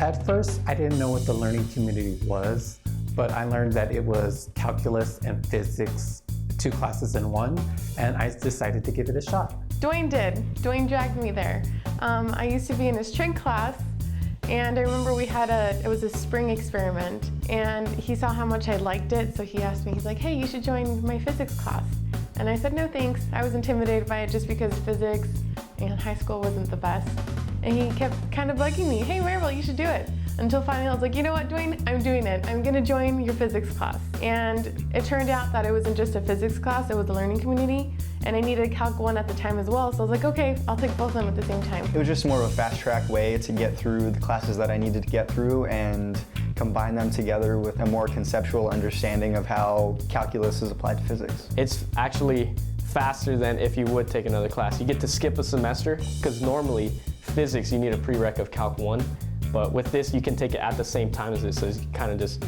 At first, I didn't know what the learning community was, but I learned that it was calculus and physics, 2 classes in one, and I decided to give it a shot. Dwayne did. Dwayne dragged me there. I used to be in his trig class, and I remember it was a spring experiment, and he saw how much I liked it, so he asked me, he's like, hey, you should join my physics class. And I said, no thanks. I was intimidated by it just because physics in high school wasn't the best. And he kept kind of bugging me, hey Maribel, you should do it. Until finally I was like, you know what, Dwayne, I'm doing it. I'm gonna join your physics class. And it turned out that it wasn't just a physics class, it was a learning community. And I needed Calc 1 at the time as well, so I was like, okay, I'll take both of them at the same time. It was just more of a fast-track way to get through the classes that I needed to get through and combine them together with a more conceptual understanding of how calculus is applied to physics. It's actually faster than if you would take another class. You get to skip a semester, because normally physics you need a prereq of Calc 1, but with this you can take it at the same time as this, so you kind of just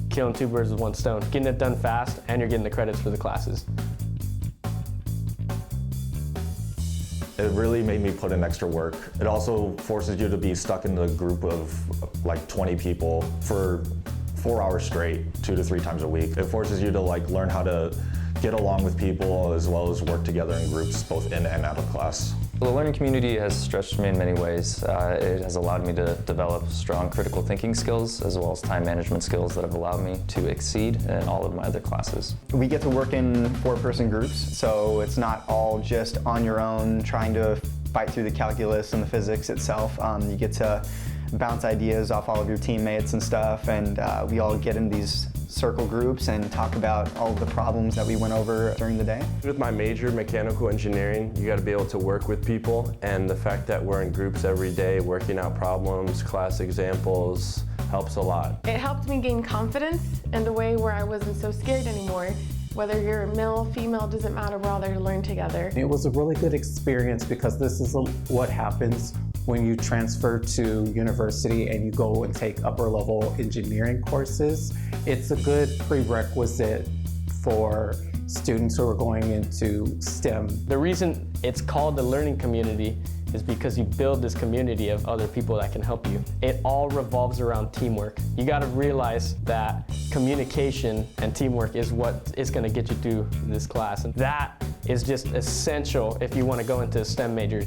killing 2 birds with 1 stone. Getting it done fast, and you're getting the credits for the classes. It really made me put in extra work. It also forces you to be stuck in a group of like 20 people for 4 hours straight, 2 to 3 times a week. It forces you to learn how to get along with people as well as work together in groups both in and out of class. The learning community has stretched me in many ways. It has allowed me to develop strong critical thinking skills as well as time management skills that have allowed me to exceed in all of my other classes. We get to work in 4-person groups, so it's not all just on your own trying to fight through the calculus and the physics itself. You get to bounce ideas off all of your teammates and stuff, and we all get in these circle groups and talk about all of the problems that we went over during the day. With my major, mechanical engineering, you got to be able to work with people, and the fact that we're in groups every day working out problems, class examples, helps a lot. It helped me gain confidence in the way where I wasn't so scared anymore. Whether you're male, female, doesn't matter, we're all there to learn together. It was a really good experience because this is what happens when you transfer to university and you go and take upper level engineering courses. It's a good prerequisite for students who are going into STEM. The reason it's called the learning community is because you build this community of other people that can help you. It all revolves around teamwork. You gotta realize that communication and teamwork is what is gonna get you through this class. And that is just essential if you wanna go into a STEM major.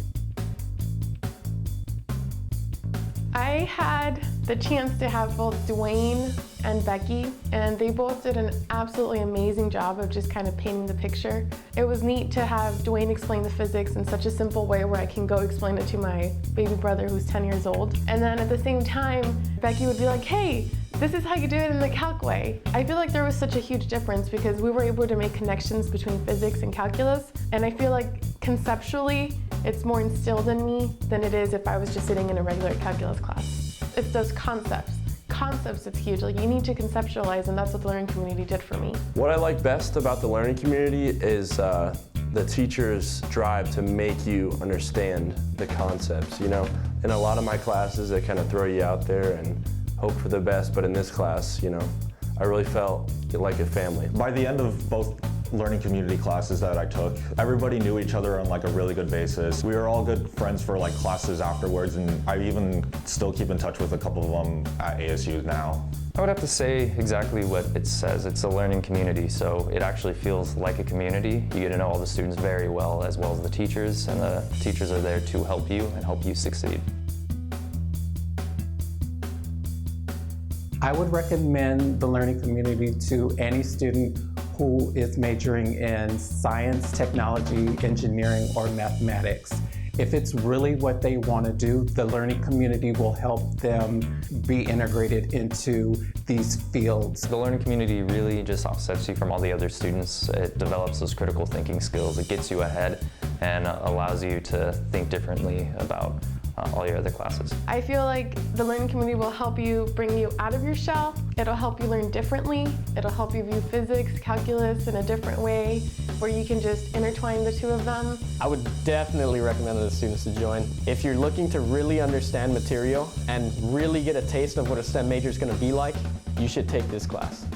I had the chance to have both Dwayne and Becky, and they both did an absolutely amazing job of just kind of painting the picture. It was neat to have Dwayne explain the physics in such a simple way where I can go explain it to my baby brother who's 10 years old. And then at the same time, Becky would be like, hey, this is how you do it in the calc way. I feel like there was such a huge difference because we were able to make connections between physics and calculus, and I feel like conceptually, it's more instilled in me than it is if I was just sitting in a regular calculus class. It's those concepts. Concepts, it's huge. Like, you need to conceptualize, and that's what the learning community did for me. What I like best about the learning community is the teachers' drive to make you understand the concepts. You know, in a lot of my classes, they kind of throw you out there and hope for the best, but in this class, you know, I really felt like a family. By the end of both learning community classes that I took, everybody knew each other on a really good basis. We were all good friends for classes afterwards, and I even still keep in touch with a couple of them at ASU now. I would have to say exactly what it says. It's a learning community, so it actually feels like a community. You get to know all the students very well as the teachers, and the teachers are there to help you and help you succeed. I would recommend the learning community to any student who is majoring in science, technology, engineering, or mathematics. If it's really what they want to do, the learning community will help them be integrated into these fields. The learning community really just offsets you from all the other students. It develops those critical thinking skills. It gets you ahead and allows you to think differently about all your other classes. I feel like the learning community will help you bring you out of your shell. It'll help you learn differently. It'll help you view physics, calculus in a different way where you can just intertwine the two of them. I would definitely recommend the students to join. If you're looking to really understand material and really get a taste of what a STEM major is going to be like, you should take this class.